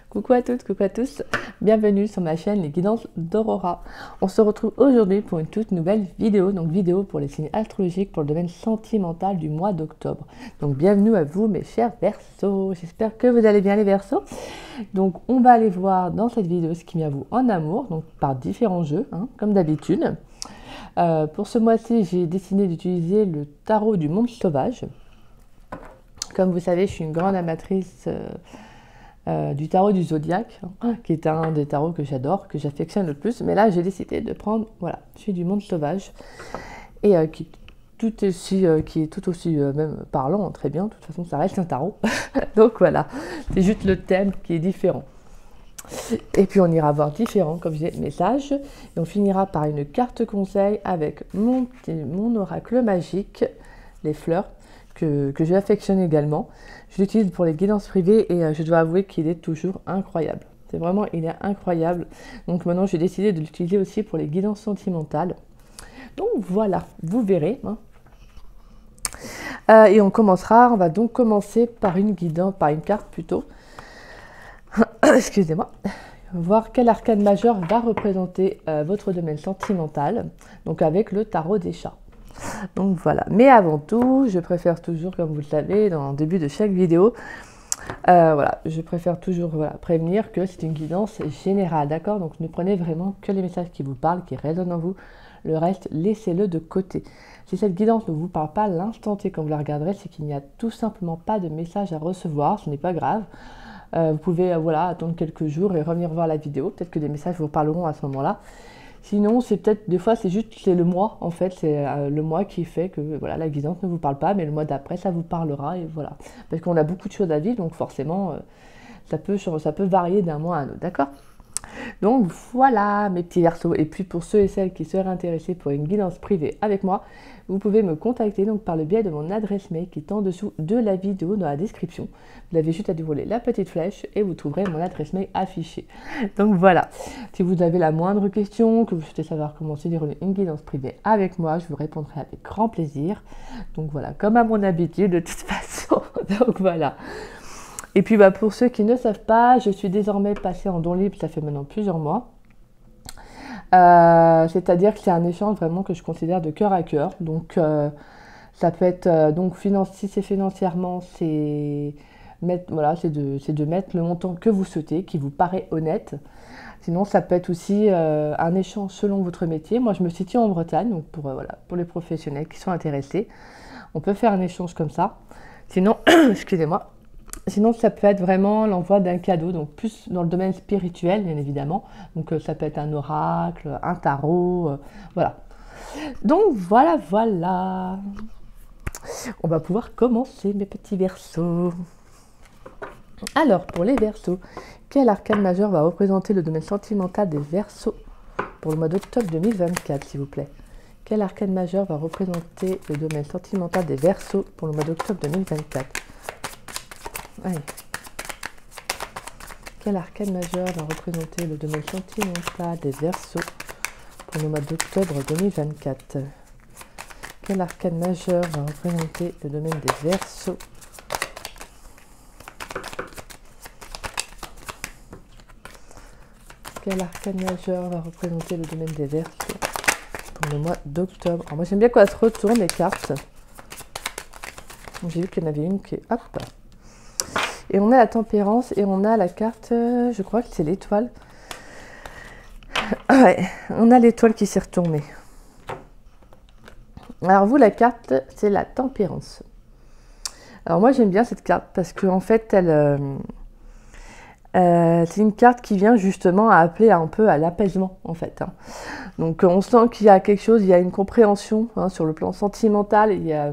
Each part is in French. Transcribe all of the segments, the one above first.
Coucou à toutes, coucou à tous, bienvenue sur ma chaîne Les Guidances d'Aurora. On se retrouve aujourd'hui pour une toute nouvelle vidéo, donc vidéo pour les signes astrologiques pour le domaine sentimental du mois d'octobre. Donc bienvenue à vous mes chers Verseaux, j'espère que vous allez bien les Verseaux. Donc on va aller voir dans cette vidéo ce qui met à vous en amour, donc par différents jeux, comme d'habitude. Pour ce mois-ci, j'ai décidé d'utiliser le tarot du monde sauvage. Comme vous savez, je suis une grande amatrice du tarot du zodiaque, qui est un des tarots que j'adore, que j'affectionne le plus. Mais là, j'ai décidé de prendre, voilà, celui du monde sauvage, et qui est tout aussi même parlant, très bien. De toute façon, ça reste un tarot. Donc voilà, c'est juste le thème qui est différent. Et puis on ira voir différents, comme je disais, messages. Et on finira par une carte conseil avec mon oracle magique, les fleurs, que j'affectionne également. Je l'utilise pour les guidances privées et je dois avouer qu'il est toujours incroyable. C'est vraiment, il est incroyable. Donc maintenant, j'ai décidé de l'utiliser aussi pour les guidances sentimentales. Donc voilà, vous verrez. Et on va donc commencer par une carte plutôt. Excusez-moi. Voir quel arcane majeur va représenter votre domaine sentimental. Donc avec le tarot des chats. Donc voilà, mais avant tout, je préfère toujours, comme vous le savez, dans le début de chaque vidéo, je préfère toujours prévenir que c'est une guidance générale, d'accord? Donc ne prenez vraiment que les messages qui vous parlent, qui résonnent en vous. Le reste, laissez-le de côté. Si cette guidance ne vous parle pas à l'instant T quand vous la regarderez, c'est qu'il n'y a tout simplement pas de message à recevoir, ce n'est pas grave. Vous pouvez attendre quelques jours et revenir voir la vidéo, peut-être que des messages vous parleront à ce moment-là. Sinon, c'est peut-être, des fois, c'est le mois, en fait, c'est le mois qui fait que, voilà, la guidance ne vous parle pas, mais le mois d'après, ça vous parlera, et voilà. Parce qu'on a beaucoup de choses à vivre, donc forcément, ça peut varier d'un mois à un autre, d'accord? Donc voilà, mes petits Verseaux. Et puis, pour ceux et celles qui seraient intéressés pour une guidance privée avec moi, vous pouvez me contacter donc par le biais de mon adresse mail qui est en dessous de la vidéo dans la description. Vous avez juste à dérouler la petite flèche et vous trouverez mon adresse mail affichée. Donc voilà, si vous avez la moindre question, que vous souhaitez savoir comment se dérouler une guidance privée avec moi, je vous répondrai avec grand plaisir. Donc voilà, comme à mon habitude de toute façon. Donc voilà. Et puis pour ceux qui ne savent pas, je suis désormais passée en don libre, ça fait maintenant plusieurs mois. C'est-à-dire que c'est un échange vraiment que je considère de cœur à cœur. Donc ça peut être, si c'est financièrement, c'est de mettre le montant que vous souhaitez, qui vous paraît honnête. Sinon, ça peut être aussi un échange selon votre métier. Moi, je me situe en Bretagne, donc pour les professionnels qui sont intéressés, on peut faire un échange comme ça. Sinon, excusez-moi. Sinon, ça peut être vraiment l'envoi d'un cadeau, donc plus dans le domaine spirituel, bien évidemment. Donc, ça peut être un oracle, un tarot, voilà. Donc, voilà. On va pouvoir commencer, mes petits Verseaux. Alors, pour les Verseaux, quel arcane majeur va représenter le domaine sentimental des Verseaux pour le mois d'octobre 2024, s'il vous plaît? Quel arcane majeur va représenter le domaine sentimental des Verseaux pour le mois d'octobre 2024? Allez. Quel arcane majeur va représenter le domaine sentimental des Verseaux pour le mois d'octobre 2024? Quel arcane majeur va représenter le domaine des Verseaux? Quel arcane majeur va représenter le domaine des Verseaux pour le mois d'octobre? Alors moi j'aime bien quand elles se retournent les cartes. J'ai vu qu'il y en avait une qui est... Hop. Et on a la tempérance et on a la carte, je crois que c'est l'étoile. Ouais, on a l'étoile qui s'est retournée. Alors vous, la carte, c'est la tempérance. Alors moi, j'aime bien cette carte parce qu'en fait, c'est une carte qui vient justement à appeler un peu à l'apaisement, en fait. Donc on sent qu'il y a quelque chose, il y a une compréhension sur le plan sentimental, il y a...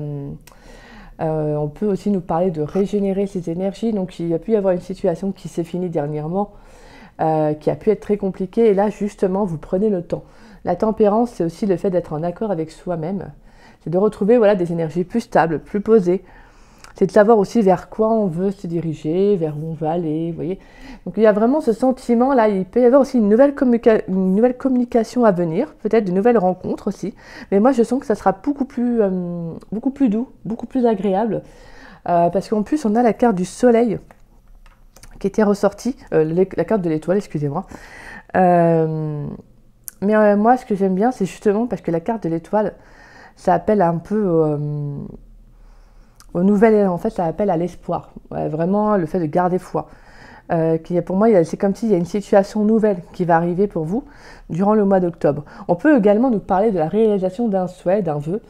on peut aussi nous parler de régénérer ses énergies. Donc il y a pu y avoir une situation qui s'est finie dernièrement, qui a pu être très compliquée. Et là, justement, vous prenez le temps. La tempérance, c'est aussi le fait d'être en accord avec soi-même. C'est de retrouver des énergies plus stables, plus posées. C'est de savoir aussi vers quoi on veut se diriger, vers où on veut aller, vous voyez. Donc il y a vraiment ce sentiment-là. Il peut y avoir aussi une nouvelle communication à venir, peut-être de nouvelles rencontres aussi. Mais moi, je sens que ça sera beaucoup plus doux, beaucoup plus agréable. Parce qu'en plus, on a la carte du soleil qui était ressortie, la carte de l'étoile, excusez-moi. Mais moi, ce que j'aime bien, c'est justement parce que la carte de l'étoile, ça appelle un peu au nouvel, en fait, ça appelle à l'espoir. Ouais, vraiment, le fait de garder foi. Pour moi, c'est comme s'il y a une situation nouvelle qui va arriver pour vous durant le mois d'octobre. On peut également nous parler de la réalisation d'un souhait, d'un vœu.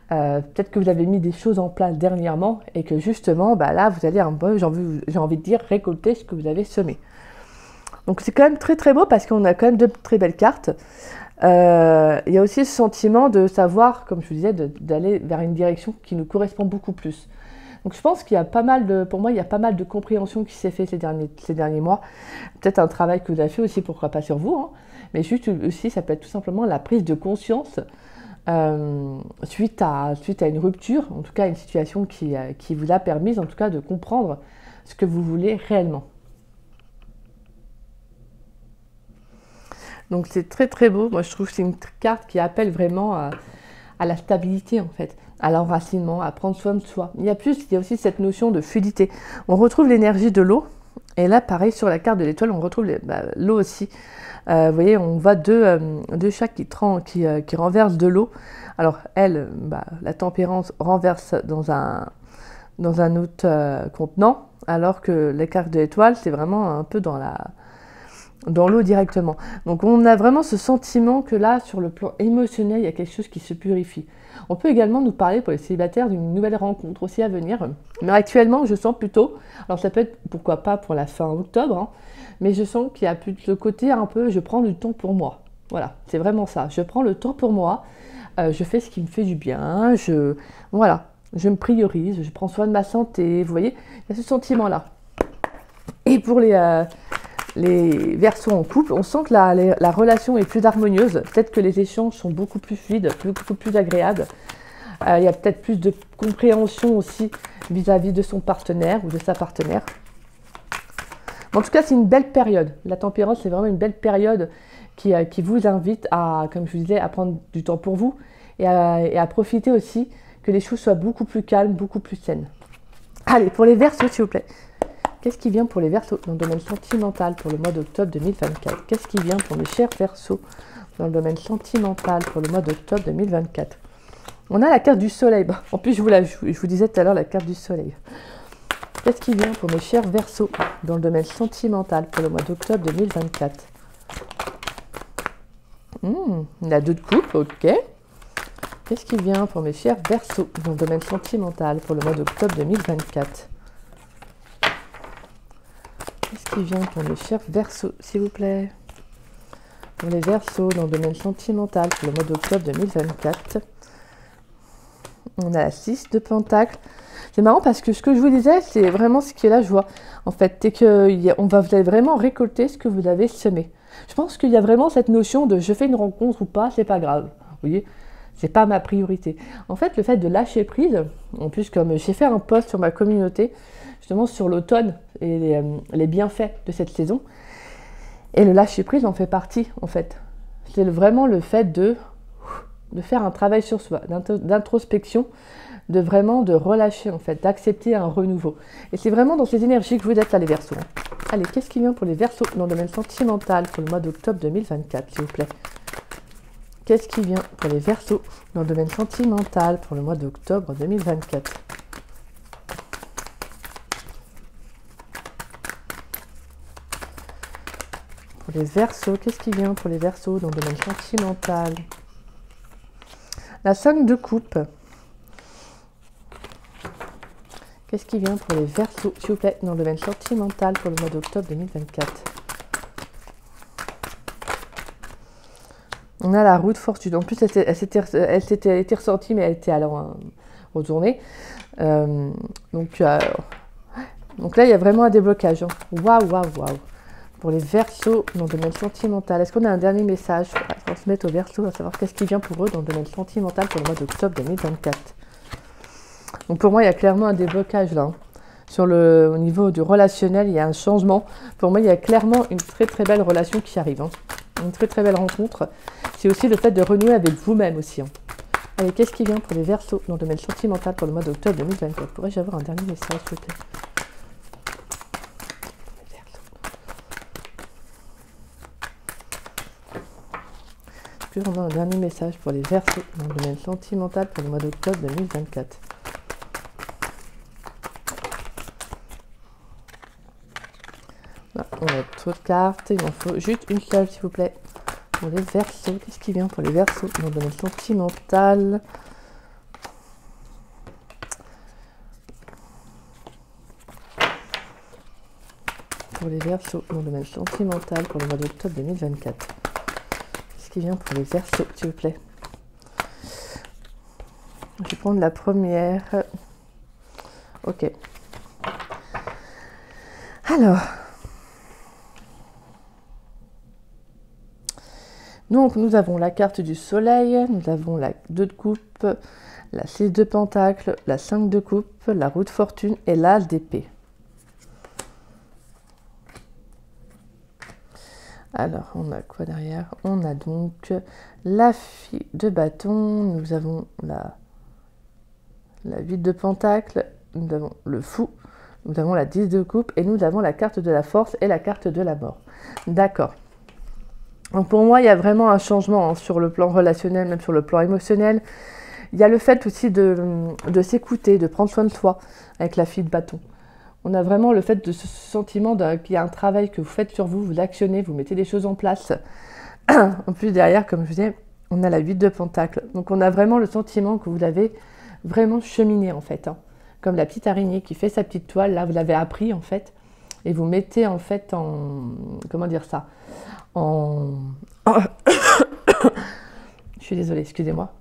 Peut-être que vous avez mis des choses en place dernièrement et que justement, bah là, vous allez un peu, j'ai envie de dire, récolter ce que vous avez semé. Donc c'est quand même très très beau parce qu'on a quand même 2 très belles cartes. Il y a aussi ce sentiment de savoir, comme je vous disais, d'aller vers une direction qui nous correspond beaucoup plus. Donc je pense qu'il y a pas mal de, pour moi, il y a pas mal de compréhension qui s'est fait ces derniers mois. Peut-être un travail que vous avez fait aussi, pourquoi pas sur vous, hein. Mais juste aussi, ça peut être tout simplement la prise de conscience suite à une rupture, en tout cas une situation qui vous a permis en tout cas de comprendre ce que vous voulez réellement. Donc c'est très très beau, moi je trouve que c'est une carte qui appelle vraiment à la stabilité en fait, à l'enracinement, à prendre soin de soi. Il y a aussi cette notion de fluidité. On retrouve l'énergie de l'eau, et là pareil sur la carte de l'étoile, on retrouve l'eau aussi. Vous voyez, on voit deux chats qui renversent de l'eau. Alors elle, la tempérance renverse dans un autre contenant, alors que la carte de l'étoile, c'est vraiment un peu dans l'eau directement. Donc on a vraiment ce sentiment que là, sur le plan émotionnel, il y a quelque chose qui se purifie. On peut également nous parler pour les célibataires d'une nouvelle rencontre aussi à venir. Mais actuellement, je sens plutôt, alors ça peut être pourquoi pas pour la fin octobre, hein, mais je sens qu'il y a plus le côté un peu, je prends du temps pour moi. Voilà, c'est vraiment ça. Je prends le temps pour moi, je fais ce qui me fait du bien, voilà, je me priorise, je prends soin de ma santé. Vous voyez, il y a ce sentiment-là. Et pour les Verseaux en couple, on sent que la relation est plus harmonieuse. Peut-être que les échanges sont beaucoup plus fluides, beaucoup plus agréables. Il y a peut-être plus de compréhension aussi vis-à-vis de son partenaire ou de sa partenaire. En tout cas, c'est une belle période. La tempérance, c'est vraiment une belle période qui vous invite à, comme je vous disais, à prendre du temps pour vous et à profiter aussi que les choses soient beaucoup plus calmes, beaucoup plus saines. Allez, pour les Verseaux, s'il vous plaît. Qu'est-ce qui vient pour les Verseaux dans le domaine sentimental pour le mois d'octobre 2024? Qu'est-ce qui vient pour mes chers Verseaux dans le domaine sentimental pour le mois d'octobre 2024? On a la carte du soleil. En plus, je vous disais tout à l'heure la carte du soleil. Qu'est-ce qui vient pour mes chers Verseaux dans le domaine sentimental pour le mois d'octobre 2024? La 2 de coupe, ok. Qu'est-ce qui vient pour mes chers Verseaux dans le domaine sentimental pour le mois d'octobre 2024? Qu'est-ce qui vient pour mes chers Verseaux, s'il vous plaît? Pour les Verseaux dans le domaine sentimental pour le mois d'octobre 2024. On a la 6 de Pentacles. C'est marrant parce que ce que je vous disais, c'est vraiment ce qui est la joie. En fait, c'est que vous allez vraiment récolter ce que vous avez semé. Je pense qu'il y a vraiment cette notion de je fais une rencontre ou pas, c'est pas grave. Vous voyez, c'est pas ma priorité. En fait, le fait de lâcher prise, en plus comme j'ai fait un post sur ma communauté, justement sur l'automne et les bienfaits de cette saison, et le lâcher prise en fait partie en fait. C'est vraiment le fait de faire un travail sur soi, d'introspection, de relâcher en fait, d'accepter un renouveau. Et c'est vraiment dans ces énergies que vous êtes là les Verseaux. Allez, qu'est-ce qui vient pour les Verseaux dans le domaine sentimental pour le mois d'octobre 2024, s'il vous plaît? Qu'est-ce qui vient pour les Verseaux dans le domaine sentimental pour le mois d'octobre 2024? Pour les Verseaux, qu'est-ce qui vient pour les Verseaux dans le domaine sentimental? La 5 de coupe. Qu'est-ce qui vient pour les Verseaux, s'il vous plaît, dans le domaine sentimental pour le mois d'octobre 2024? On a la roue de fortune. En plus, elle s'était été ressentie, mais elle était alors retournée. Donc là, il y a vraiment un déblocage. Waouh, waouh, waouh. Pour les Verseaux dans le domaine sentimental. Est-ce qu'on a un dernier message à transmettre aux Verseaux, à savoir qu'est-ce qui vient pour eux dans le domaine sentimental pour le mois d'octobre 2024? Donc pour moi, il y a clairement un déblocage là. Au niveau du relationnel, il y a un changement. Pour moi, il y a clairement une très très belle relation qui arrive. Une très très belle rencontre. C'est aussi le fait de renouer avec vous-même aussi. Allez, qu'est-ce qui vient pour les Verseaux dans le domaine sentimental pour le mois d'octobre 2024? Pourrais-je avoir un dernier message, s'il vous plaît? Est-ce qu'on a un dernier message pour les Verseaux dans le domaine sentimental pour le mois d'octobre 2024? Là, on a trop de cartes, il m'en faut juste une seule s'il vous plaît. Pour les Verseaux, qu'est-ce qui vient pour les Verseaux dans le domaine sentimental? Pour les Verseaux dans le domaine sentimental pour le mois d'octobre 2024. Qu'est-ce qui vient pour les Verseaux, s'il vous plaît? Je vais prendre la première. Ok. Alors. Donc, nous avons la carte du soleil, nous avons la 2 de coupe, la 6 de pentacle, la 5 de coupe, la roue de fortune et l'as d'épée. Alors, on a quoi derrière? On a donc la fille de bâton, nous avons la 8 de pentacle, nous avons le fou, nous avons la 10 de coupe et nous avons la carte de la force et la carte de la mort. D'accord. Donc pour moi, il y a vraiment un changement sur le plan relationnel, même sur le plan émotionnel. Il y a le fait aussi de s'écouter, de prendre soin de soi avec la fille de bâton. On a vraiment le fait de ce sentiment qu'il y a un travail que vous faites sur vous, vous actionnez, vous mettez des choses en place. En plus, derrière, comme je disais, on a la 8 de pentacle. Donc on a vraiment le sentiment que vous avez vraiment cheminé en fait. Comme la petite araignée qui fait sa petite toile, là vous l'avez appris en fait. Et vous mettez en fait en... Comment dire ça? Je suis désolée, excusez-moi.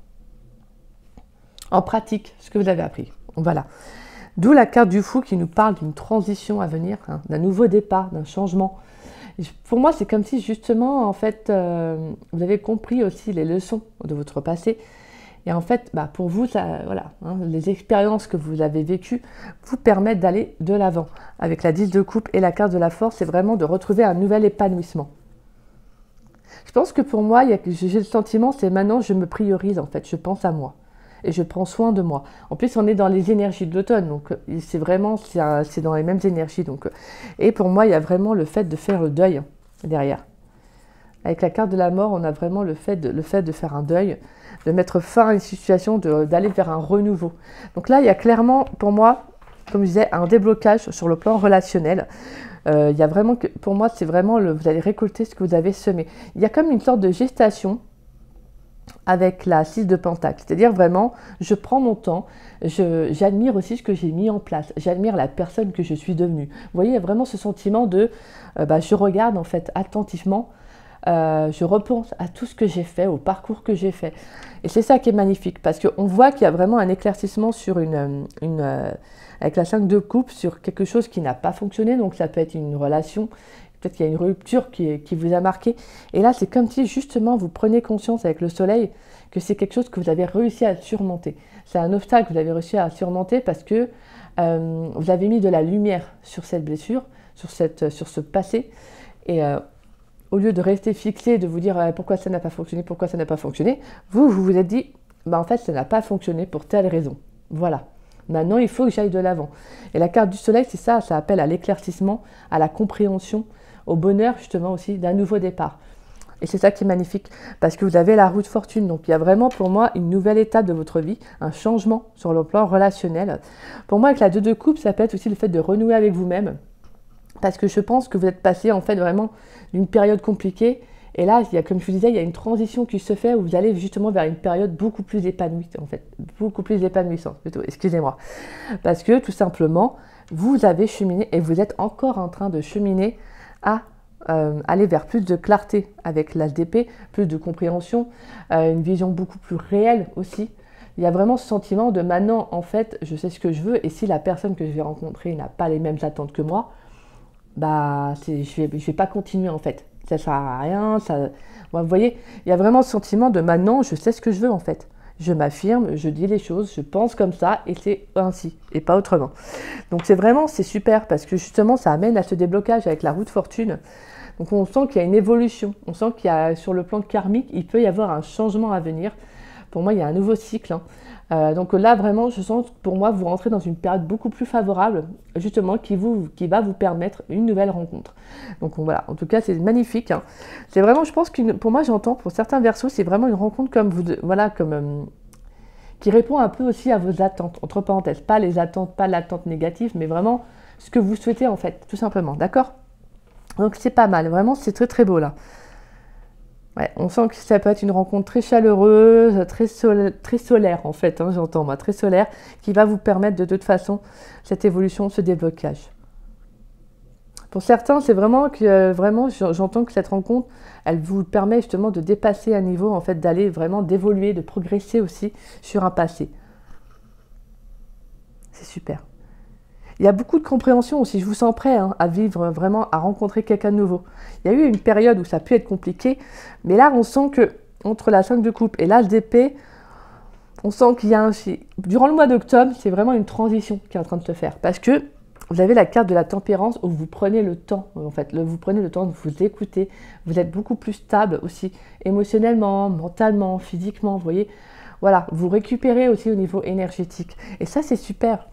En pratique, ce que vous avez appris. Voilà. D'où la carte du fou qui nous parle d'une transition à venir, d'un nouveau départ, d'un changement. Et pour moi, c'est comme si justement, en fait, vous avez compris aussi les leçons de votre passé. Et en fait, pour vous, ça, voilà, les expériences que vous avez vécues vous permettent d'aller de l'avant. Avec la 10 de coupe et la carte de la force, c'est vraiment de retrouver un nouvel épanouissement. Je pense que pour moi, j'ai le sentiment, c'est maintenant je me priorise en fait, je pense à moi. Et je prends soin de moi. En plus, on est dans les énergies de l'automne, donc c'est vraiment, c'est dans les mêmes énergies. Donc, et pour moi, il y a vraiment le fait de faire le deuil derrière. Avec la carte de la mort, on a vraiment le fait de faire un deuil, de mettre fin à une situation, d'aller vers un renouveau. Donc là, il y a clairement, pour moi, comme je disais, un déblocage sur le plan relationnel. Il y a vraiment, pour moi, c'est vraiment, vous allez récolter ce que vous avez semé. Il y a comme une sorte de gestation avec la 6 de pentacle. C'est-à-dire vraiment, je prends mon temps, j'admire aussi ce que j'ai mis en place, j'admire la personne que je suis devenue. Vous voyez, il y a vraiment ce sentiment de, je regarde en fait attentivement, je repense à tout ce que j'ai fait, au parcours que j'ai fait. Et c'est ça qui est magnifique, parce qu'on voit qu'il y a vraiment un éclaircissement sur avec la 5 de coupe, sur quelque chose qui n'a pas fonctionné. Donc ça peut être une relation, peut-être qu'il y a une rupture qui vous a marqué. Et là, c'est comme si justement vous prenez conscience avec le soleil que c'est quelque chose que vous avez réussi à surmonter. C'est un obstacle que vous avez réussi à surmonter parce que vous avez mis de la lumière sur cette blessure, sur ce passé. Et au lieu de rester fixé, de vous dire pourquoi ça n'a pas fonctionné, pourquoi ça n'a pas fonctionné, vous vous êtes dit, en fait, ça n'a pas fonctionné pour telle raison. Voilà. Maintenant, il faut que j'aille de l'avant. Et la carte du soleil, c'est ça, ça appelle à l'éclaircissement, à la compréhension, au bonheur justement aussi d'un nouveau départ. Et c'est ça qui est magnifique, parce que vous avez la roue de fortune. Donc il y a vraiment pour moi une nouvelle étape de votre vie, un changement sur le plan relationnel. Pour moi, avec la 2 de coupe, ça peut être aussi le fait de renouer avec vous-même. Parce que je pense que vous êtes passé en fait vraiment d'une période compliquée. Et là, comme je vous disais, il y a une transition qui se fait où vous allez justement vers une période beaucoup plus épanouissante, en fait. Beaucoup plus épanouissante, plutôt, excusez-moi. Parce que tout simplement, vous avez cheminé et vous êtes encore en train de cheminer à aller vers plus de clarté avec l'as d'épée, plus de compréhension, une vision beaucoup plus réelle aussi. Il y a vraiment ce sentiment de maintenant, en fait, je sais ce que je veux et si la personne que je vais rencontrer n'a pas les mêmes attentes que moi, je vais pas continuer en fait. Ça sert à rien. Vous voyez, il y a vraiment ce sentiment de maintenant, je sais ce que je veux en fait. Je m'affirme, je dis les choses, je pense comme ça et c'est ainsi et pas autrement. Donc c'est super parce que justement ça amène à ce déblocage avec la roue de fortune. Donc on sent qu'il y a une évolution, on sent qu'il y a sur le plan karmique, il peut y avoir un changement à venir Pour moi, il y a un nouveau cycle, hein. Donc là, vraiment, je sens que pour moi, vous rentrez dans une période beaucoup plus favorable, justement, qui va vous permettre une nouvelle rencontre. Donc voilà, en tout cas, c'est magnifique, hein. C'est vraiment, je pense que pour moi, j'entends, pour certains Verseaux, c'est vraiment une rencontre comme vous, voilà, comme qui répond un peu aussi à vos attentes, entre parenthèses, pas les attentes, pas l'attente négative, mais vraiment ce que vous souhaitez en fait, tout simplement, d'accord? Donc c'est pas mal, vraiment, c'est très très beau là. Ouais, on sent que ça peut être une rencontre très chaleureuse, très solaire en fait, hein, j'entends moi, très solaire, qui va vous permettre de toute façon cette évolution, ce déblocage. Pour certains, c'est vraiment que j'entends que cette rencontre, elle vous permet justement de dépasser un niveau, en fait, d'aller vraiment d'évoluer, de progresser aussi sur un passé. C'est super. Il y a beaucoup de compréhension aussi, je vous sens prêt, hein, à vivre vraiment, à rencontrer quelqu'un de nouveau. Il y a eu une période où ça a pu être compliqué, mais là on sent que entre la 5 de coupe et l'As d'épée, on sent qu'il y a durant le mois d'octobre, c'est vraiment une transition qui est en train de se faire. Parce que vous avez la carte de la tempérance où vous prenez le temps, en fait, vous prenez le temps de vous écouter, vous êtes beaucoup plus stable aussi, émotionnellement, mentalement, physiquement, vous voyez. Voilà, vous récupérez aussi au niveau énergétique. Et ça, c'est super,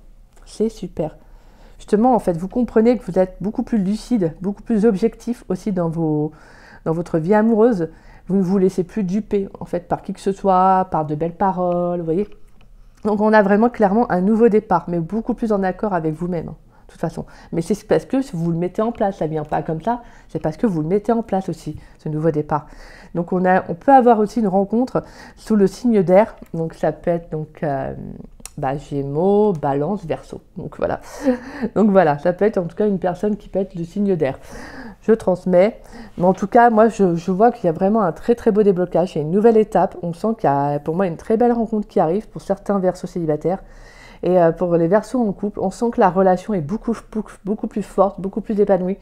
c'est super. Justement, en fait, vous comprenez que vous êtes beaucoup plus lucide, beaucoup plus objectif aussi dans votre vie amoureuse. Vous ne vous laissez plus duper, en fait, par qui que ce soit, par de belles paroles, vous voyez. Donc, on a vraiment clairement un nouveau départ, mais beaucoup plus en accord avec vous-même, hein, de toute façon. Mais c'est parce que vous le mettez en place, ça ne vient pas comme ça, c'est parce que vous le mettez en place aussi, ce nouveau départ. Donc, on peut avoir aussi une rencontre sous le signe d'air, donc ça peut être donc... Gémeaux, Balance, Verseau. Donc voilà. Donc voilà, ça peut être en tout cas une personne qui peut être le signe d'air. Je transmets. Mais en tout cas, moi, je vois qu'il y a vraiment un très très beau déblocage. Il y a une nouvelle étape. On sent qu'il y a pour moi une très belle rencontre qui arrive pour certains Verseaux célibataires. Et pour les Verseaux en couple, on sent que la relation est beaucoup plus forte, beaucoup plus épanouie.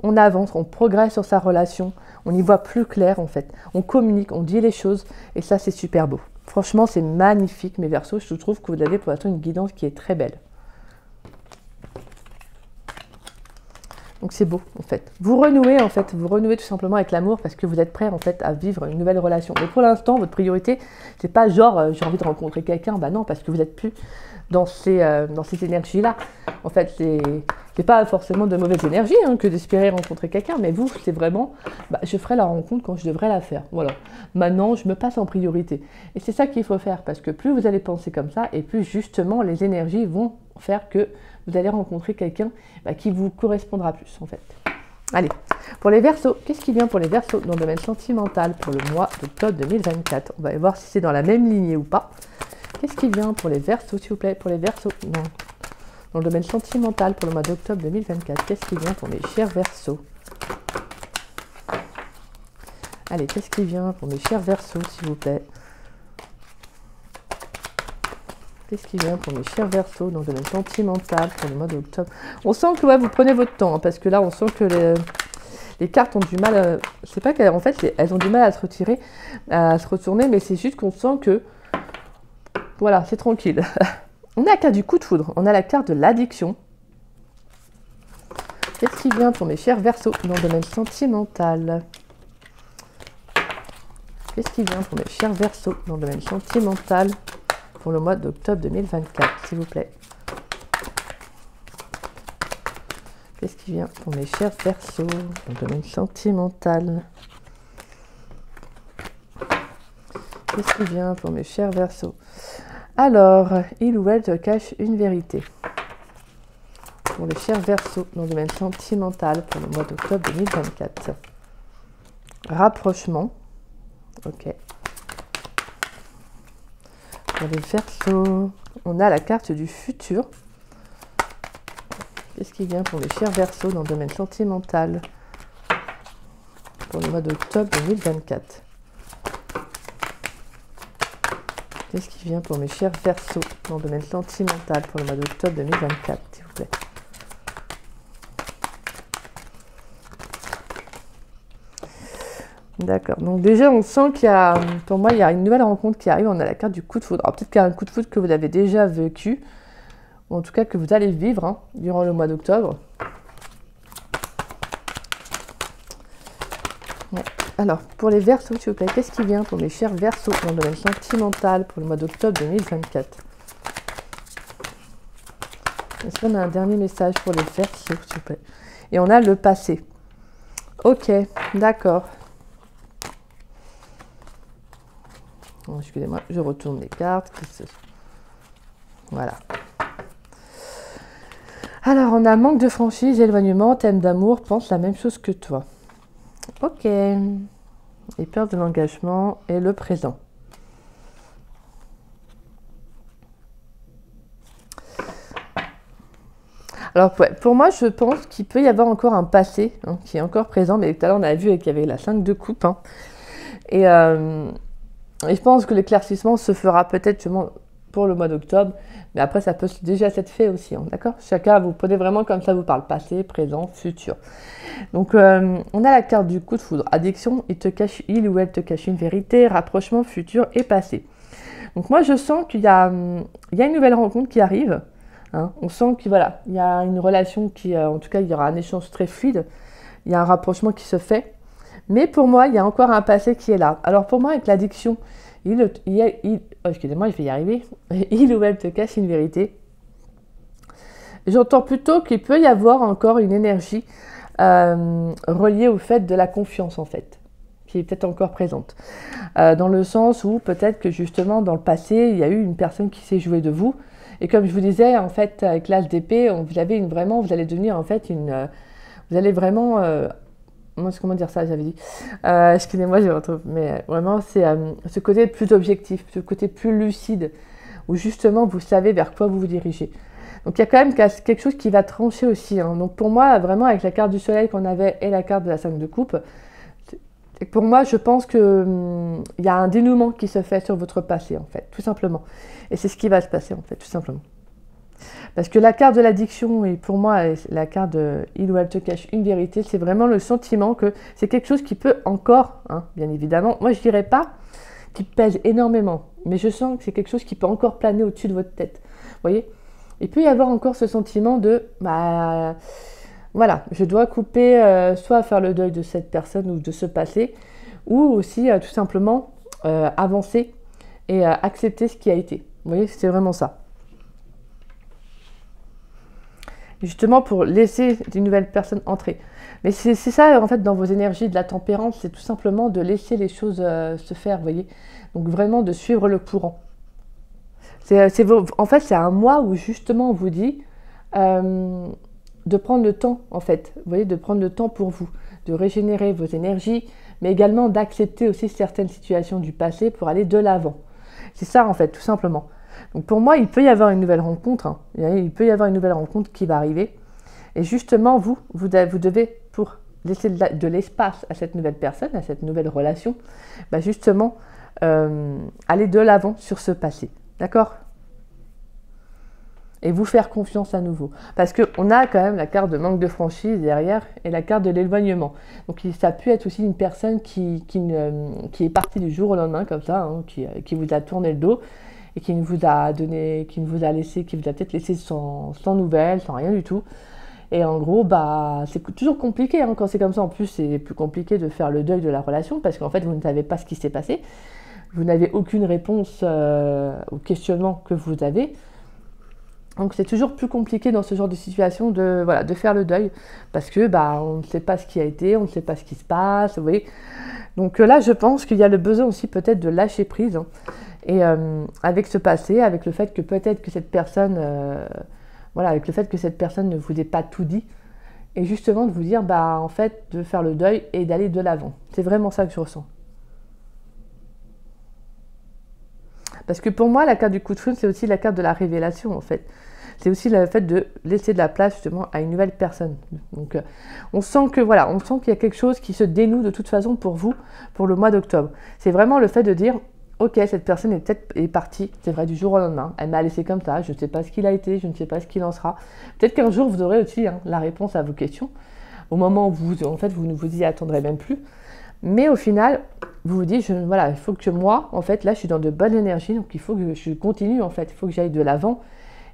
On avance, on progresse sur sa relation. On y voit plus clair en fait. On communique, on dit les choses. Et ça, c'est super beau. Franchement, c'est magnifique, mes Verseaux. Je trouve que vous avez pour l'instant une guidance qui est très belle. Donc c'est beau, en fait. Vous renouez tout simplement avec l'amour parce que vous êtes prêt, en fait, à vivre une nouvelle relation. Mais pour l'instant, votre priorité, c'est pas genre, j'ai envie de rencontrer quelqu'un. Bah non, parce que vous n'êtes plus dans ces énergies-là. En fait, c'est pas forcément de mauvaise énergie hein, que d'espérer rencontrer quelqu'un, mais vous, c'est vraiment, je ferai la rencontre quand je devrais la faire. Voilà. Maintenant, je me passe en priorité. Et c'est ça qu'il faut faire, parce que plus vous allez penser comme ça, et plus justement les énergies vont faire que vous allez rencontrer quelqu'un qui vous correspondra plus, en fait. Allez, pour les Verseaux, qu'est-ce qui vient pour les Verseaux dans le domaine sentimental pour le mois d'octobre 2024? On va voir si c'est dans la même lignée ou pas. Qu'est-ce qui vient pour les Verseaux, s'il vous plaît? Pour les Verseaux, non. Dans le domaine sentimental pour le mois d'octobre 2024, qu'est-ce qui vient pour mes chers Verseaux? Allez, qu'est-ce qui vient pour mes chers Verseaux, s'il vous plaît? Qu'est-ce qui vient pour mes chers Verseaux dans le domaine sentimental pour le mois d'octobre? On sent que ouais, vous prenez votre temps, hein, parce que là, on sent que les cartes ont du mal, c'est pas qu'en fait, elles ont du mal à se retirer, à se retourner, mais c'est juste qu'on sent que, voilà, c'est tranquille. On a la carte du coup de foudre, on a la carte de l'addiction. Qu'est-ce qui vient pour mes chers Verseaux dans le domaine sentimental? Qu'est-ce qui vient pour mes chers Verseaux dans le domaine sentimental pour le mois d'octobre 2024, s'il vous plaît? Qu'est-ce qui vient pour mes chers Verseaux dans le domaine sentimental? Qu'est-ce qui vient pour mes chers Verseaux? Alors, il ou elle te cache une vérité. Pour les chers Verseaux dans le domaine sentimental pour le mois d'octobre 2024. Rapprochement. Ok. Pour les Verseaux, on a la carte du futur. Qu'est-ce qui vient pour les chers Verseaux dans le domaine sentimental pour le mois d'octobre 2024? Qu'est-ce qui vient pour mes chers Verseaux dans le domaine sentimental pour le mois d'octobre 2024, s'il vous plaît? D'accord. Donc déjà, on sent qu'il y a, pour moi, il y a une nouvelle rencontre qui arrive. On a la carte du coup de foudre. Alors peut-être qu'il y a un coup de foudre que vous avez déjà vécu, ou en tout cas que vous allez vivre hein, durant le mois d'octobre. Ouais. Alors, pour les Verseaux, s'il vous plaît, qu'est-ce qui vient pour mes chers Verseaux dans le domaine sentimental pour le mois d'octobre 2024? Est-ce qu'on a un dernier message pour les Verseaux, s'il vous plaît? Et on a le passé. Ok, d'accord. Oh, excusez-moi, je retourne les cartes. Voilà. Alors, on a manque de franchise, éloignement, thème d'amour, pense la même chose que toi. Ok. Et peur de l'engagement et le présent. Alors, ouais, pour moi, je pense qu'il peut y avoir encore un passé hein, qui est encore présent, mais tout à l'heure, on a vu qu'il y avait la 5 de coupe. Hein. Et je pense que l'éclaircissement se fera peut-être pour le mois d'octobre, mais après, ça peut déjà s'être fait aussi, hein, d'accord? Chacun, vous prenez vraiment comme ça vous parle, passé, présent, futur. Donc, on a la carte du coup de foudre. Addiction, il ou elle te cache une vérité, rapprochement, futur et passé. Donc, moi, je sens qu'il y a une nouvelle rencontre qui arrive. Hein. On sent qu'il voilà, y a une relation qui, en tout cas, il y aura un échange très fluide. Il y a un rapprochement qui se fait. Mais pour moi, il y a encore un passé qui est là. Alors, pour moi, avec l'addiction, excusez-moi, je vais y arriver. Il ou elle te cache une vérité. J'entends plutôt qu'il peut y avoir encore une énergie reliée au fait de la confiance, en fait, qui est peut-être encore présente. Dans le sens où peut-être que justement, dans le passé, il y a eu une personne qui s'est jouée de vous. Et comme je vous disais, en fait, avec l'âge d'épée, vous allez devenir, en fait, vous allez vraiment... comment dire ça, j'avais dit. Excusez-moi, je retrouve. Mais vraiment, c'est ce côté plus objectif, ce côté plus lucide, où justement, vous savez vers quoi vous vous dirigez. Donc, il y a quand même quelque chose qui va trancher aussi. Hein. Donc, pour moi, vraiment, avec la carte du soleil qu'on avait et la carte de la 5 de coupe, pour moi, je pense qu'il y a un dénouement qui se fait sur votre passé, en fait, tout simplement. Et c'est ce qui va se passer, en fait, tout simplement. Parce que la carte de l'addiction, et pour moi, la carte de il ou elle te cache une vérité, c'est vraiment le sentiment que c'est quelque chose qui peut encore, hein, bien évidemment, moi je dirais pas qu'il pèse énormément, mais je sens que c'est quelque chose qui peut encore planer au-dessus de votre tête. Vous voyez? Il peut y avoir encore ce sentiment de, voilà, je dois couper, soit faire le deuil de cette personne ou de ce passé, ou aussi tout simplement avancer et accepter ce qui a été. Vous voyez, c'est vraiment ça. Justement pour laisser une nouvelle personne entrer. Mais c'est ça, en fait, dans vos énergies de la tempérance, c'est tout simplement de laisser les choses se faire, vous voyez. Donc vraiment de suivre le courant. En fait, c'est un mois où justement on vous dit de prendre le temps, en fait, vous voyez, de prendre le temps pour vous, de régénérer vos énergies, mais également d'accepter aussi certaines situations du passé pour aller de l'avant. C'est ça, en fait, tout simplement. Donc pour moi, il peut y avoir une nouvelle rencontre, hein. Il peut y avoir une nouvelle rencontre qui va arriver. Et justement, vous devez, pour laisser de l'espace à cette nouvelle personne, à cette nouvelle relation, justement, aller de l'avant sur ce passé. D'accord? Et vous faire confiance à nouveau. Parce qu'on a quand même la carte de manque de franchise derrière et la carte de l'éloignement. Donc ça peut être aussi une personne qui est partie du jour au lendemain, comme ça, hein, qui vous a tourné le dos et qui vous a peut-être laissé sans nouvelles, sans rien du tout. Et en gros, c'est toujours compliqué hein, quand c'est comme ça. En plus, c'est plus compliqué de faire le deuil de la relation parce qu'en fait, vous ne savez pas ce qui s'est passé. Vous n'avez aucune réponse au questionnement que vous avez. Donc, c'est toujours plus compliqué dans ce genre de situation de faire le deuil parce que on ne sait pas ce qui a été, on ne sait pas ce qui se passe, vous voyez. Donc là, je pense qu'il y a le besoin aussi peut-être de lâcher prise. Hein. Et avec ce passé, avec le fait que peut-être que cette personne... avec le fait que cette personne ne vous ait pas tout dit, et justement de vous dire, en fait, de faire le deuil et d'aller de l'avant. C'est vraiment ça que je ressens. Parce que pour moi, la carte du coup de foudre, c'est aussi la carte de la révélation, en fait. C'est aussi le fait de laisser de la place, justement, à une nouvelle personne. Donc, on sent qu'il y a quelque chose qui se dénoue de toute façon pour vous, pour le mois d'octobre. C'est vraiment le fait de dire... Ok, cette personne est partie, c'est vrai, du jour au lendemain. Elle m'a laissé comme ça, je ne sais pas ce qu'il a été, je ne sais pas ce qu'il en sera. Peut-être qu'un jour, vous aurez aussi la réponse à vos questions. Au moment où vous ne vous y attendrez même plus. Mais au final, vous vous dites, il faut que moi, en fait, là, je suis dans de bonnes énergies, donc il faut que je continue, en fait. Il faut que j'aille de l'avant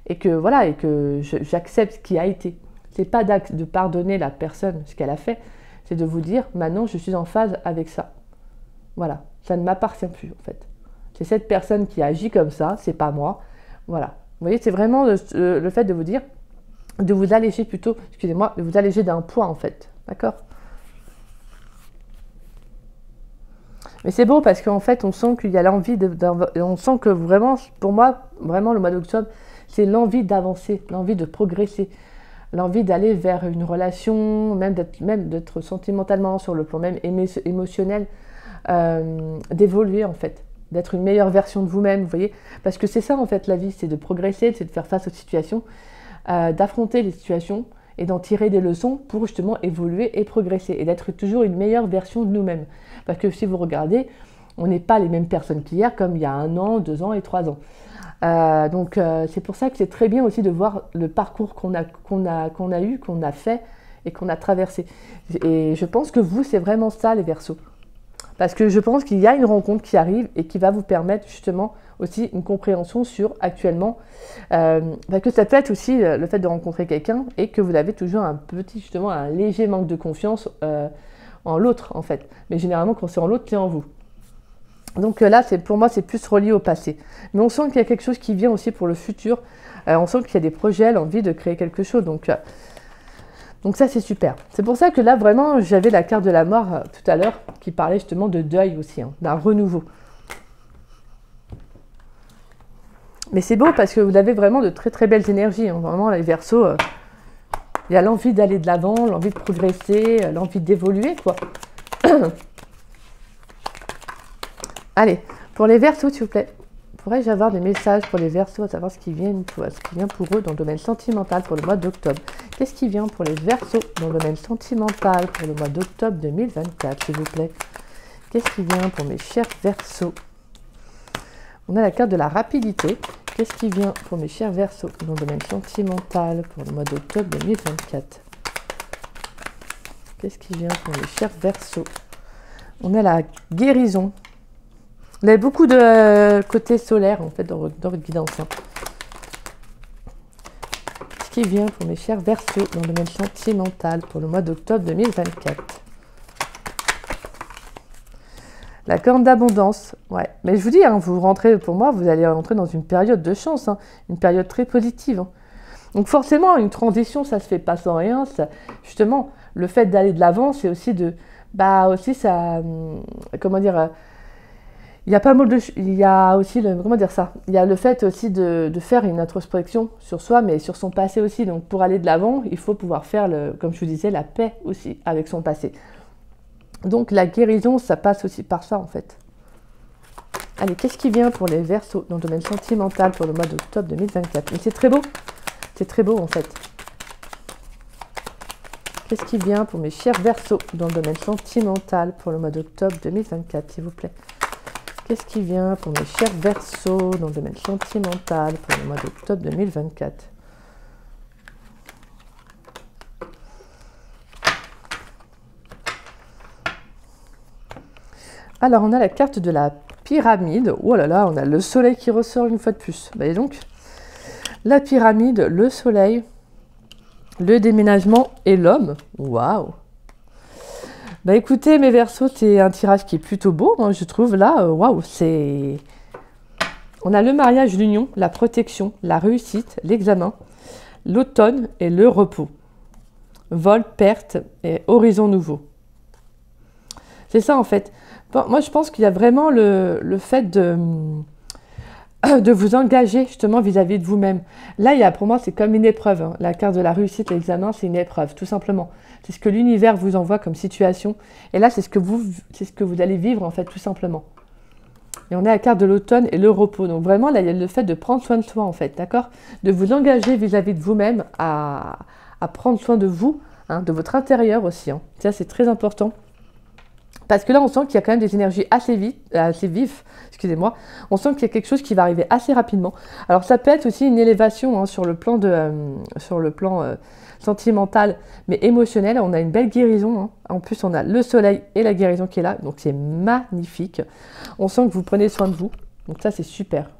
et que j'accepte ce qui a été. C'est pas de pardonner la personne, ce qu'elle a fait. C'est de vous dire, maintenant, je suis en phase avec ça. Voilà, ça ne m'appartient plus, en fait. C'est cette personne qui agit comme ça, c'est pas moi. Voilà. Vous voyez, c'est vraiment le fait de vous dire, de vous alléger plutôt, excusez-moi, de vous alléger d'un poids, en fait. D'accord? Mais c'est beau parce qu'en fait, on sent qu'il y a l'envie on sent que vraiment, pour moi, vraiment, le mois d'octobre, c'est l'envie d'avancer, l'envie de progresser, l'envie d'aller vers une relation, même d'être sentimentalement, sur le plan même émotionnel, d'évoluer, en fait, d'être une meilleure version de vous-même, vous voyez? Parce que c'est ça, en fait, la vie, c'est de progresser, c'est de faire face aux situations, d'affronter les situations et d'en tirer des leçons pour justement évoluer et progresser et d'être toujours une meilleure version de nous-mêmes. Parce que si vous regardez, on n'est pas les mêmes personnes qu'hier, comme il y a 1 an, 2 ans et 3 ans. Donc c'est pour ça que c'est très bien aussi de voir le parcours qu'on a eu, qu'on a fait et qu'on a traversé. Et je pense que vous, c'est vraiment ça les Verseaux. Parce que je pense qu'il y a une rencontre qui arrive et qui va vous permettre justement aussi une compréhension sur actuellement, parce que ça peut être aussi le fait de rencontrer quelqu'un et que vous avez toujours un léger manque de confiance en l'autre en fait. Mais généralement quand c'est en l'autre, c'est en vous. Donc là, pour moi, c'est plus relié au passé. Mais on sent qu'il y a quelque chose qui vient aussi pour le futur. On sent qu'il y a des projets, l'envie de créer quelque chose. Donc ça, c'est super. C'est pour ça que là, vraiment, j'avais la carte de la mort tout à l'heure qui parlait justement de deuil aussi, hein, d'un renouveau. Mais c'est beau parce que vous avez vraiment de très très belles énergies. Hein. Vraiment, les Verseaux, il y a l'envie d'aller de l'avant, l'envie de progresser, l'envie d'évoluer, quoi. Allez, pour les Verseaux, s'il vous plaît, pourrais-je avoir des messages pour les Verseaux, à savoir ce qui vient pour eux dans le domaine sentimental pour le mois d'octobre? Qu'est-ce qui vient pour les Verseaux dans le domaine sentimental pour le mois d'octobre 2024, s'il vous plaît? Qu'est-ce qui vient pour mes chers Verseaux? On a la carte de la rapidité. Qu'est-ce qui vient pour mes chers Verseaux dans le domaine sentimental pour le mois d'octobre 2024? Qu'est-ce qui vient pour mes chers Verseaux? On a la guérison. Vous avez beaucoup de côté solaire, en fait, dans votre guidance. Hein. Ce qui vient pour mes chers Verseaux dans le domaine sentimental pour le mois d'octobre 2024. La corne d'abondance, ouais. Mais je vous dis, hein, vous rentrez, pour moi, vous allez rentrer dans une période de chance, hein, une période très positive. Hein. Donc forcément, une transition, ça se fait pas sans rien. Ça, justement, le fait d'aller de l'avant, c'est aussi aussi ça, comment dire... Il y a pas mal de, il y a aussi comment dire ça. Il y a le fait aussi de faire une introspection sur soi, mais sur son passé aussi. Donc pour aller de l'avant, il faut pouvoir faire comme je vous disais, la paix aussi avec son passé. Donc la guérison, ça passe aussi par ça en fait. Allez, qu'est-ce qui vient pour les Verseaux dans le domaine sentimental pour le mois d'octobre 2024? Mais c'est très beau en fait. Qu'est-ce qui vient pour mes chers Verseaux dans le domaine sentimental pour le mois d'octobre 2024, s'il vous plaît? Qu'est-ce qui vient pour mes chers Verseaux dans le domaine sentimental pour le mois d'octobre 2024? Alors, on a la carte de la pyramide. Oh là là, on a le soleil qui ressort une fois de plus. Bah, et donc, la pyramide, le soleil, le déménagement et l'homme. Waouh! Bah écoutez, mes Verseaux, c'est un tirage qui est plutôt beau, hein, je trouve. Là, waouh, c'est... On a le mariage, l'union, la protection, la réussite, l'examen, l'automne et le repos. Vol, perte et horizon nouveau. C'est ça, en fait. Bon, moi, je pense qu'il y a vraiment le fait de vous engager, justement, vis-à-vis de vous-même. Là, pour moi, c'est comme une épreuve. Hein. La carte de la réussite, l'examen, c'est une épreuve, tout simplement. C'est ce que l'univers vous envoie comme situation. Et là, c'est ce que vous allez vivre, en fait, tout simplement. Et on a la carte de l'automne et le repos. Donc vraiment, là, il y a le fait de prendre soin de soi, en fait, d'accord? De vous engager vis-à-vis de vous-même à prendre soin de vous, hein, de votre intérieur aussi. Hein. Ça, c'est très important. Parce que là, on sent qu'il y a quand même des énergies assez vives, excusez-moi. On sent qu'il y a quelque chose qui va arriver assez rapidement. Alors, ça peut être aussi une élévation hein, sur le plan sentimental, mais émotionnel. On a une belle guérison. Hein. En plus, on a le soleil et la guérison qui est là. Donc, c'est magnifique. On sent que vous prenez soin de vous. Donc, ça, c'est super.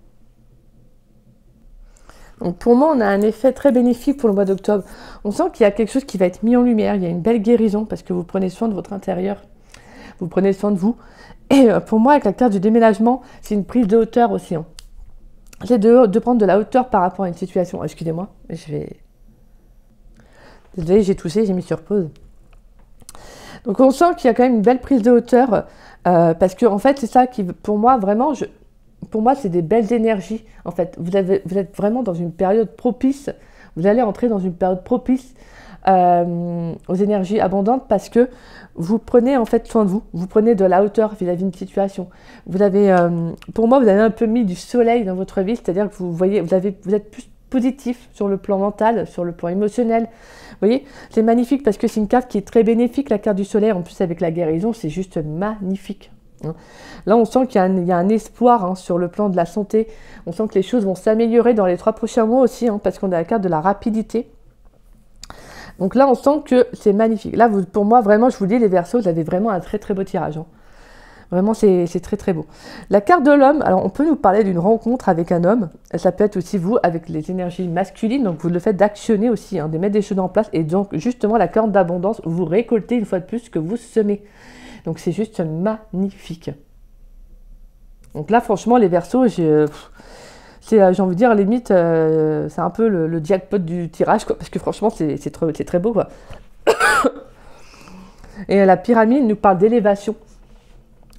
Donc pour moi, on a un effet très bénéfique pour le mois d'octobre. On sent qu'il y a quelque chose qui va être mis en lumière, il y a une belle guérison parce que vous prenez soin de votre intérieur, vous prenez soin de vous. Et pour moi, avec la carte du déménagement, c'est une prise de hauteur aussi. Hein. C'est de prendre de la hauteur par rapport à une situation. Excusez-moi, je vais... Désolée, j'ai toussé, j'ai mis sur pause. Donc on sent qu'il y a quand même une belle prise de hauteur parce que en fait, c'est ça qui, pour moi, vraiment, pour moi, c'est des belles énergies. En fait, vous êtes vraiment dans une période propice. Vous allez entrer dans une période propice aux énergies abondantes parce que vous prenez en fait soin de vous. Vous prenez de la hauteur vis-à-vis d'une situation. Vous avez, pour moi, vous avez un peu mis du soleil dans votre vie, c'est-à-dire que vous êtes plus positif sur le plan mental, sur le plan émotionnel. Vous voyez, c'est magnifique parce que c'est une carte qui est très bénéfique, la carte du soleil. En plus, avec la guérison, c'est juste magnifique. Là, on sent qu'il y a un espoir hein, sur le plan de la santé. On sent que les choses vont s'améliorer dans les 3 prochains mois aussi, hein, parce qu'on a la carte de la rapidité. Donc là, on sent que c'est magnifique. Là, pour moi, vraiment, je vous dis, les Verseaux, vous avez vraiment un très, très beau tirage. Hein. Vraiment, c'est très, très beau. La carte de l'homme, alors on peut nous parler d'une rencontre avec un homme. Ça peut être aussi vous, avec les énergies masculines. Donc, vous le faites d'actionner aussi, hein, de mettre des choses en place. Et donc, justement, la carte d'abondance, vous récoltez une fois de plus ce que vous semez. Donc, c'est juste magnifique. Donc là, franchement, les Verseaux, j'ai envie de dire, limite, c'est un peu le jackpot du tirage, quoi, parce que franchement, c'est très beau, quoi. Et la pyramide nous parle d'élévation.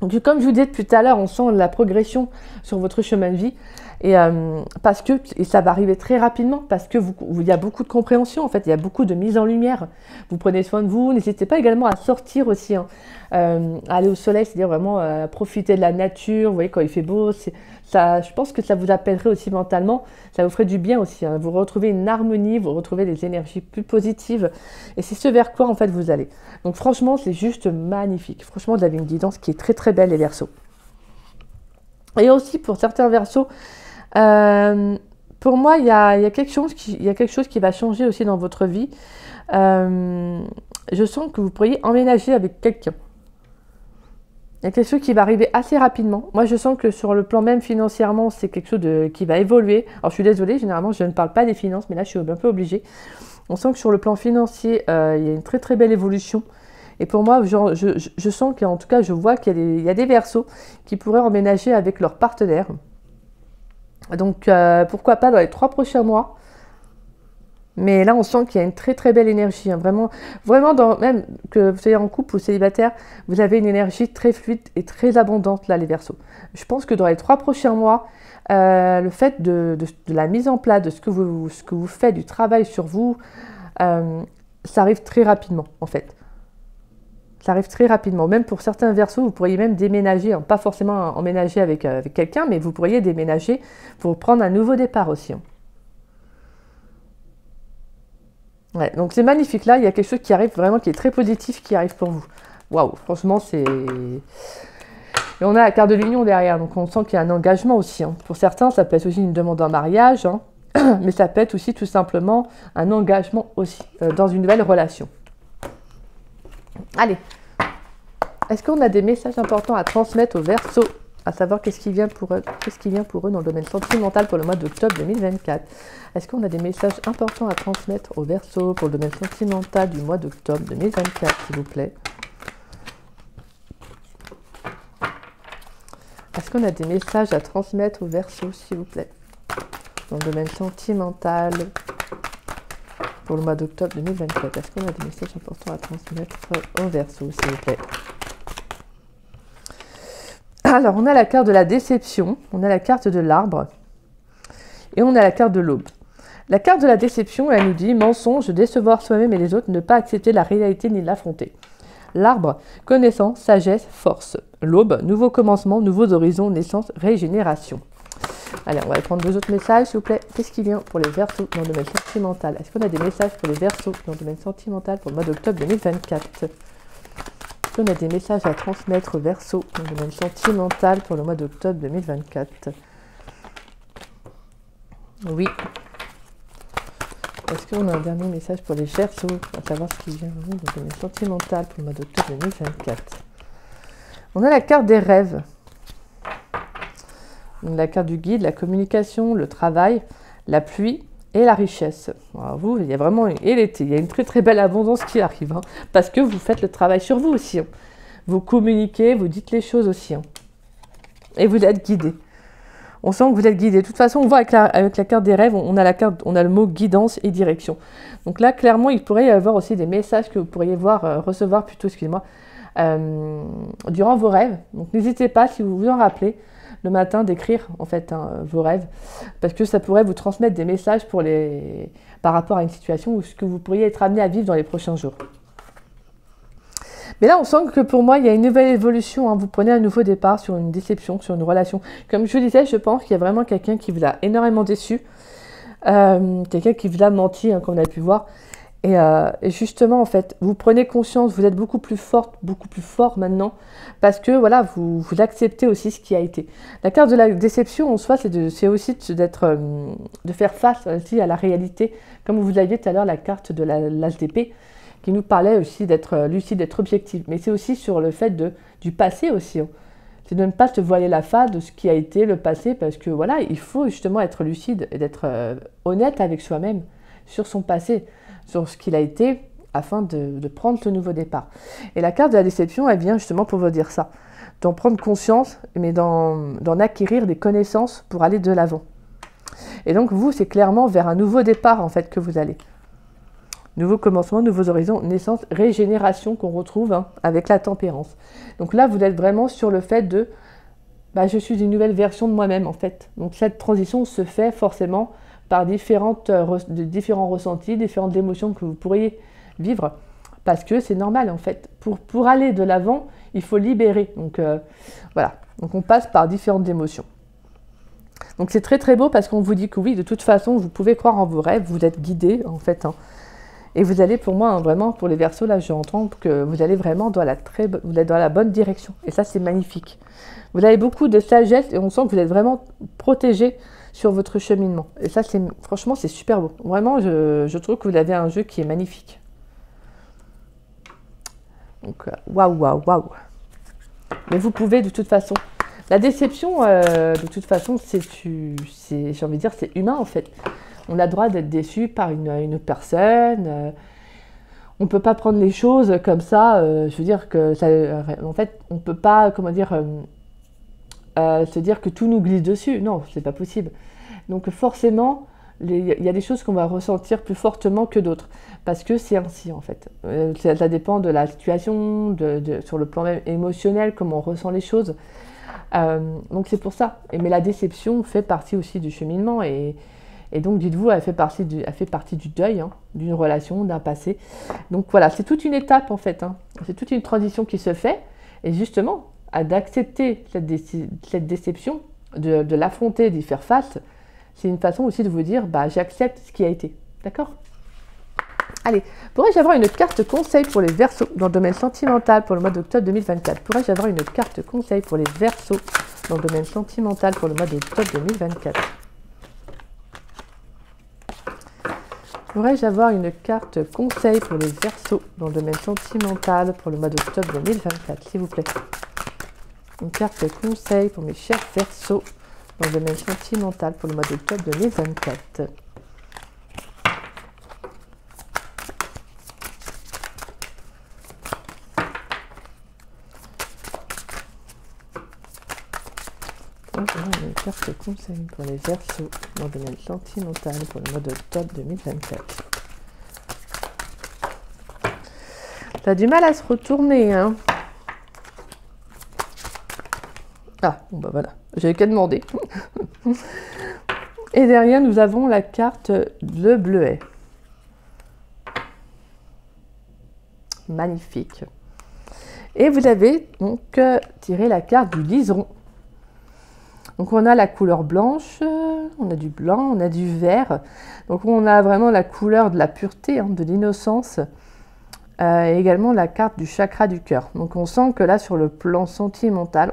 Donc, comme je vous disais depuis tout à l'heure, on sent la progression sur votre chemin de vie. Et ça va arriver très rapidement parce que il y a beaucoup de compréhension, en fait, il y a beaucoup de mise en lumière. Vous prenez soin de vous, n'hésitez pas également à sortir aussi, hein, aller au soleil, c'est-à-dire vraiment profiter de la nature, vous voyez, quand il fait beau, je pense que ça vous appellerait aussi mentalement, ça vous ferait du bien aussi, hein, vous retrouvez une harmonie, vous retrouvez des énergies plus positives, et c'est ce vers quoi en fait vous allez. Donc franchement, c'est juste magnifique, franchement, vous avez une guidance qui est très très belle, les Verseaux. Et aussi pour certains Verseaux, pour moi, il y a quelque chose qui va changer aussi dans votre vie. Je sens que vous pourriez emménager avec quelqu'un. Il y a quelque chose qui va arriver assez rapidement. Moi, je sens que sur le plan même financièrement, c'est quelque chose qui va évoluer. Alors, je suis désolée, généralement, je ne parle pas des finances, mais là, je suis un peu obligée. On sent que sur le plan financier, il y a une très, très belle évolution. Et pour moi, je sens qu'en tout cas, je vois qu'il y a des Verseaux qui pourraient emménager avec leur partenaire. Donc, pourquoi pas dans les 3 prochains mois. Mais là, on sent qu'il y a une très très belle énergie. Hein. Vraiment, même que vous soyez en couple ou célibataire, vous avez une énergie très fluide et très abondante là, les Verseaux. Je pense que dans les 3 prochains mois, le fait de la mise en place de ce que vous faites, du travail sur vous, ça arrive très rapidement en fait. Ça arrive très rapidement. Même pour certains Verseaux, vous pourriez même déménager, hein, pas forcément emménager avec quelqu'un, mais vous pourriez déménager pour prendre un nouveau départ aussi. Hein. Ouais, donc c'est magnifique. Là, il y a quelque chose qui arrive vraiment, qui est très positif, qui arrive pour vous. Waouh, franchement, c'est... Et on a la carte de l'union derrière, donc on sent qu'il y a un engagement aussi. Hein. Pour certains, ça peut être aussi une demande en mariage, hein, mais ça peut être aussi tout simplement un engagement aussi dans une nouvelle relation. Allez, est-ce qu'on a des messages importants à transmettre aux Verseaux, à savoir qu'est-ce qui vient pour eux dans le domaine sentimental pour le mois d'octobre 2024? Est-ce qu'on a des messages importants à transmettre aux Verseaux pour le domaine sentimental du mois d'octobre 2024, s'il vous plaît? Est-ce qu'on a des messages à transmettre aux Verseaux, s'il vous plaît, dans le domaine sentimental pour le mois d'octobre 2024? Est-ce qu'on a des messages importants à transmettre aux Verseaux, s'il vous plaît? Alors, on a la carte de la déception, on a la carte de l'arbre et on a la carte de l'aube. La carte de la déception, elle nous dit mensonge, décevoir soi-même et les autres, ne pas accepter la réalité ni l'affronter. L'arbre, connaissance, sagesse, force. L'aube, nouveau commencement, nouveaux horizons, naissance, régénération. Allez, on va prendre 2 autres messages, s'il vous plaît. Qu'est-ce qui vient pour les Verseaux dans le domaine sentimental? Est-ce qu'on a des messages pour les Verseaux dans le domaine sentimental pour le mois d'octobre 2024? Est-ce qu'on a des messages à transmettre aux Verseaux dans le domaine sentimental pour le mois d'octobre 2024? Oui. Est-ce qu'on a un dernier message pour les Verseaux, à savoir ce qui vient dans le domaine sentimental pour le mois d'octobre 2024? On a la carte des rêves. La carte du guide, la communication, le travail, la pluie, et la richesse. Alors vous, il y a vraiment, et l'été, il y a une très très belle abondance qui arrive, hein, parce que vous faites le travail sur vous aussi. Hein. Vous communiquez, vous dites les choses aussi. Hein. Et vous êtes guidé. On sent que vous êtes guidé. De toute façon, on voit avec la carte des rêves, on a le mot guidance et direction. Donc là, clairement, il pourrait y avoir aussi des messages que vous pourriez recevoir plutôt, excusez-moi, durant vos rêves. Donc n'hésitez pas, si vous vous en rappelez, le matin d'écrire en fait vos rêves, parce que ça pourrait vous transmettre des messages par rapport à une situation ou ce que vous pourriez être amené à vivre dans les prochains jours. Mais là, on sent que pour moi, il y a une nouvelle évolution. Hein. Vous prenez un nouveau départ sur une déception, sur une relation. Comme je vous disais, je pense qu'il y a vraiment quelqu'un qui vous a énormément déçu. Quelqu'un qui vous a menti, hein, comme on a pu voir. Et justement, en fait, vous prenez conscience, vous êtes beaucoup plus forte, beaucoup plus fort maintenant. Parce que, voilà, vous acceptez aussi ce qui a été. La carte de la déception, en soi, c'est aussi de faire face aussi à la réalité. Comme vous aviez tout à l'heure la carte de l'HDP, qui nous parlait aussi d'être lucide, d'être objectif. Mais c'est aussi sur le fait du passé aussi. Hein. C'est de ne pas se voiler la face de ce qui a été le passé, parce que voilà, il faut justement être lucide et d'être honnête avec soi-même sur son passé, sur ce qu'il a été, afin de prendre ce nouveau départ. Et la carte de la déception, elle vient justement pour vous dire ça. D'en prendre conscience, mais d'en acquérir des connaissances pour aller de l'avant. Et donc vous, c'est clairement vers un nouveau départ en fait que vous allez. Nouveau commencement, nouveaux horizons, naissance, régénération qu'on retrouve hein, avec la tempérance. Donc là, vous êtes vraiment sur le fait de je suis une nouvelle version de moi-même en fait. Donc cette transition se fait forcément par différents ressentis, différentes émotions que vous pourriez vivre. Parce que c'est normal en fait. Pour aller de l'avant, il faut libérer. Donc voilà. Donc on passe par différentes émotions. Donc c'est très très beau parce qu'on vous dit que oui, de toute façon, vous pouvez croire en vos rêves, vous êtes guidé en fait. Hein. Et vous allez pour moi, vraiment pour les Verseaux, là j'entends que vous allez vraiment vous êtes dans la bonne direction. Et ça c'est magnifique. Vous avez beaucoup de sagesse et on sent que vous êtes vraiment protégé sur votre cheminement. Et ça franchement c'est super beau. Vraiment je trouve que vous avez un jeu qui est magnifique. Donc waouh, waouh, waouh. Mais vous pouvez de toute façon. La déception, de toute façon, j'ai envie de dire, c'est humain en fait. On a le droit d'être déçu par une personne. On ne peut pas prendre les choses comme ça. Je veux dire que ça, en fait, on ne peut pas, comment dire, se dire que tout nous glisse dessus. Non, c'est pas possible. Donc forcément, il y a des choses qu'on va ressentir plus fortement que d'autres. Parce que c'est ainsi en fait. Ça dépend de la situation, sur le plan même émotionnel, comment on ressent les choses. Donc c'est pour ça. Mais la déception fait partie aussi du cheminement et donc dites-vous, elle fait partie du deuil, hein, d'une relation, d'un passé. Donc voilà, c'est toute une étape en fait. Hein. C'est toute une transition qui se fait. Et justement, d'accepter cette déception, de l'affronter, d'y faire face, c'est une façon aussi de vous dire, j'accepte ce qui a été. D'accord ? Allez, pourrais-je avoir une carte conseil pour les Verseaux dans le domaine sentimental pour le mois d'octobre 2024 ? Pourrais-je avoir une carte conseil pour les Verseaux dans le domaine sentimental pour le mois d'octobre 2024 ? Pourrais-je avoir une carte conseil pour les Verseaux dans le domaine sentimental pour le mois d'octobre 2024, s'il vous plaît? Une carte conseil pour mes chers Verseaux dans le domaine sentimental pour le mois d'octobre 2024. Une carte conseil pour les Verseaux dans le domaine sentimental pour le mois d'octobre 2024. T'as du mal à se retourner, hein? Ah, bon voilà, j'avais qu'à demander. Et derrière, nous avons la carte de bleuet. Magnifique. Et vous avez donc tiré la carte du liseron. Donc on a la couleur blanche, on a du blanc, on a du vert. Donc on a vraiment la couleur de la pureté, hein, de l'innocence. Et également la carte du chakra du cœur. Donc on sent que là sur le plan sentimental,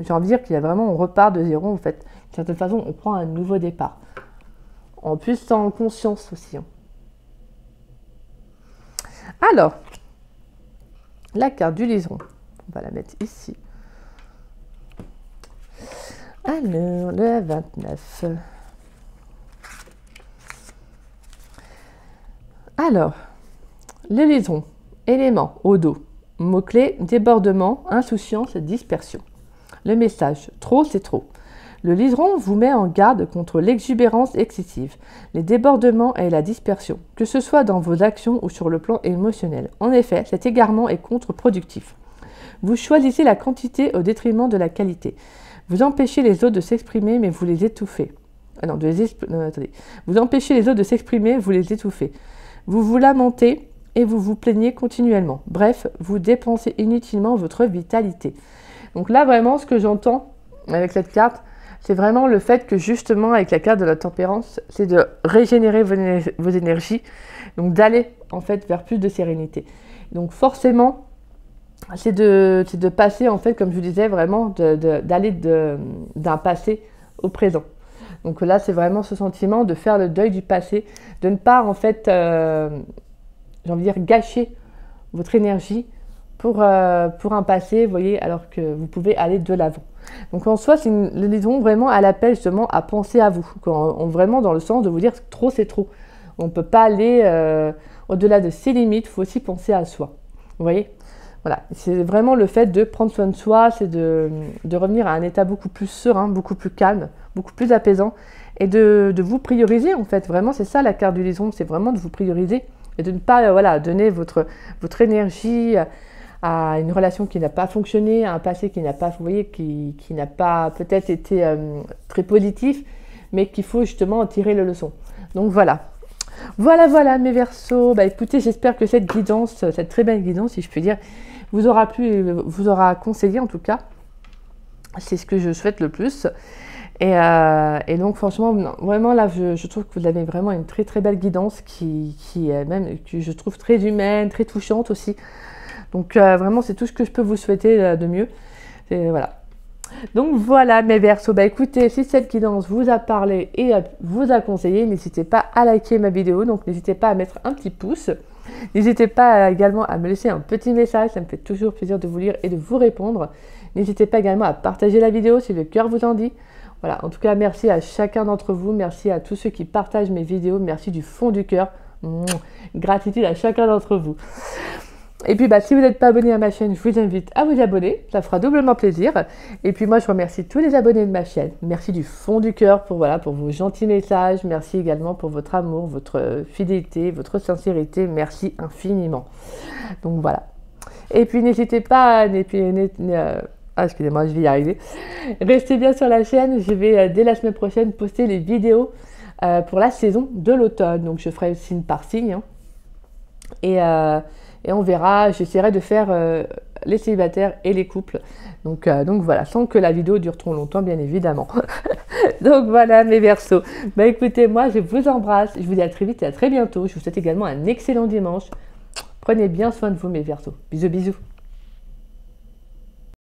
j'ai envie de dire qu'il y a vraiment, on repart de zéro en fait. D'une certaine façon, on prend un nouveau départ. En plus, en conscience aussi. Hein. Alors, la carte du liseron, on va la mettre ici. Alors, le 29. Alors, le liseron, élément, au dos. Mots-clés, débordement, insouciance, dispersion. Le message, trop c'est trop. Le liseron vous met en garde contre l'exubérance excessive, les débordements et la dispersion, que ce soit dans vos actions ou sur le plan émotionnel. En effet, cet égarement est contre-productif. Vous choisissez la quantité au détriment de la qualité. Vous empêchez les autres de s'exprimer, mais vous les étouffez. Vous empêchez les autres de s'exprimer, vous les étouffez. Vous vous lamentez et vous vous plaignez continuellement. Bref, vous dépensez inutilement votre vitalité. Donc là, vraiment, ce que j'entends avec cette carte, c'est vraiment le fait que justement, avec la carte de la tempérance, c'est de régénérer vos énergies, donc d'aller en fait vers plus de sérénité. Donc forcément, c'est de passer en fait, comme je vous disais, vraiment d'aller d'un passé au présent. Donc là, c'est vraiment ce sentiment de faire le deuil du passé, de ne pas en fait, j'ai envie de dire, gâcher votre énergie pour un passé, vous voyez, alors que vous pouvez aller de l'avant. Donc en soi, le liseron vraiment à l'appel justement à penser à vous, vraiment dans le sens de vous dire trop c'est trop. On ne peut pas aller au-delà de ses limites, il faut aussi penser à soi. Vous voyez? Voilà, c'est vraiment le fait de prendre soin de soi, c'est de revenir à un état beaucoup plus serein, beaucoup plus calme, beaucoup plus apaisant et de vous prioriser en fait. Vraiment, c'est ça la carte du liseron, c'est vraiment de vous prioriser et de ne pas voilà, donner votre énergie à une relation qui n'a pas fonctionné, à un passé qui n'a pas, vous voyez, qui n'a pas peut-être été très positif, mais qu'il faut justement en tirer les leçons. Donc voilà. Voilà mes Verseaux. Bah écoutez, j'espère que cette guidance, cette très belle guidance, si je puis dire, vous aura conseillé en tout cas. C'est ce que je souhaite le plus. Et donc franchement, vraiment là, je trouve que vous avez vraiment une très très belle guidance qui est même, que je trouve très humaine, très touchante aussi. Donc vraiment, c'est tout ce que je peux vous souhaiter de mieux. Et voilà. Donc voilà mes Verseaux, bah écoutez, si cette guidance vous a parlé et vous a conseillé, n'hésitez pas à liker ma vidéo, donc n'hésitez pas à mettre un petit pouce. N'hésitez pas également à me laisser un petit message, ça me fait toujours plaisir de vous lire et de vous répondre. N'hésitez pas également à partager la vidéo si le cœur vous en dit. Voilà, en tout cas, merci à chacun d'entre vous, merci à tous ceux qui partagent mes vidéos, merci du fond du cœur. Gratitude à chacun d'entre vous. Et puis, si vous n'êtes pas abonné à ma chaîne, je vous invite à vous abonner. Ça fera doublement plaisir. Et puis, moi, je remercie tous les abonnés de ma chaîne. Merci du fond du cœur pour vos gentils messages. Merci également pour votre amour, votre fidélité, votre sincérité. Merci infiniment. Donc, voilà. Et puis, n'hésitez pas, excusez-moi, je vais y arriver. Restez bien sur la chaîne. Je vais, dès la semaine prochaine, poster les vidéos pour la saison de l'automne. Donc, je ferai signe par signe. Hein. Et on verra, j'essaierai de faire les célibataires et les couples. Donc voilà, sans que la vidéo dure trop longtemps, bien évidemment. Donc voilà mes Verseaux. Bah écoutez, moi je vous embrasse, je vous dis à très vite et à très bientôt. Je vous souhaite également un excellent dimanche. Prenez bien soin de vous mes Verseaux. Bisous bisous.